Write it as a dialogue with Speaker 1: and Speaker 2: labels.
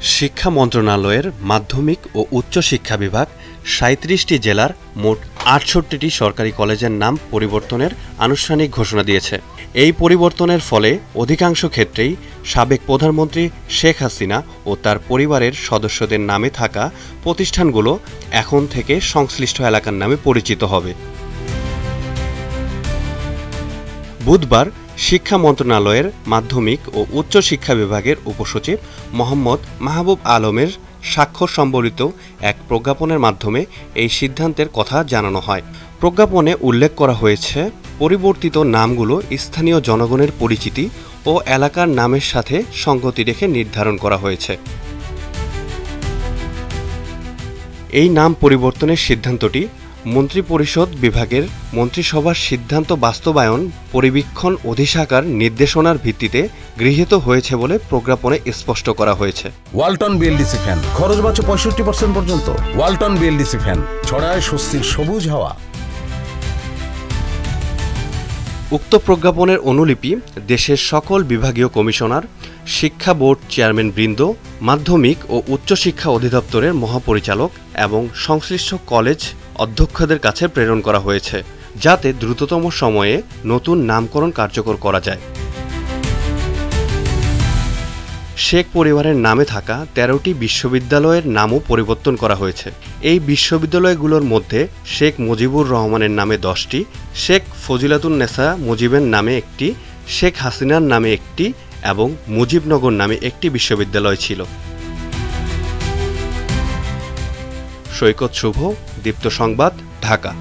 Speaker 1: শিক্ষা মন্ত্রণালয়ের মাধ্যমিক ও উচ্চ শিক্ষা বিভাগ ৩৭টি জেলার মোট ৬৮টি সরকারি কলেজের নাম পরিবর্তনের আনুষ্ঠানিক ঘোষণা দিয়েছে। এই পরিবর্তনের ফলে অধিকাংশ ক্ষেত্রেই সাবেক প্রধানমন্ত্রী শেখ হাসিনা ও তার পরিবারের সদস্যদের নামে থাকা প্রতিষ্ঠানগুলো এখন থেকে সংশ্লিষ্ট এলাকার নামে পরিচিত হবে। বুধবার শিক্ষা মন্ত্রণালয়ের মাধ্যমিক ও উচ্চ শিক্ষা বিভাগের উপসচিব মোহাম্মদ মাহবুব আলমের স্বাক্ষর সম্বলিত এক প্রজ্ঞাপনের মাধ্যমে এই সিদ্ধান্তের কথা জানানো হয়। প্রজ্ঞাপনে উল্লেখ করা হয়েছে, পরিবর্তিত নামগুলো স্থানীয় জনগণের পরিচিতি ও এলাকার নামের সাথে সঙ্গতি রেখে নির্ধারণ করা হয়েছে। এই নাম পরিবর্তনের সিদ্ধান্তটি মন্ত্রিপরিষদ বিভাগের মন্ত্রিসভার সিদ্ধান্ত বাস্তবায়ন পরিবীক্ষণ অধিশাখার নির্দেশনার ভিত্তিতে গৃহীত হয়েছে বলে প্রজ্ঞাপনে স্পষ্ট করা হয়েছে।
Speaker 2: ওয়ালটন বিএলডিসি ফ্যান, খরচ বাঁচে 65% পর্যন্ত। ওয়ালটন বিএলডিসি ফ্যান ছড়ায় স্বস্তির সবুজ হাওয়া।
Speaker 1: উক্ত প্রজ্ঞাপনের অনুলিপি দেশের সকল বিভাগীয় কমিশনার, শিক্ষা বোর্ড চেয়ারম্যান বৃন্দ, মাধ্যমিক ও উচ্চশিক্ষা অধিদপ্তরের মহাপরিচালক এবং সংশ্লিষ্ট কলেজ অধ্যক্ষদের কাছে প্রেরণ করা হয়েছে, যাতে দ্রুততম সময়ে নতুন নামকরণ কার্যকর করা যায়। শেখ পরিবারের নামে থাকা ১৩টি বিশ্ববিদ্যালয়ের নামও পরিবর্তন করা হয়েছে। এই বিশ্ববিদ্যালয়গুলোর মধ্যে শেখ মুজিবুর রহমানের নামে 10টি, শেখ ফজিলাতুন্নেসা মুজিবের নামে একটি, শেখ হাসিনার নামে একটি এবং মুজিবনগর নামে একটি বিশ্ববিদ্যালয় ছিল। সৈকত শুভ, দীপ্ত সংবাদ, ঢাকা।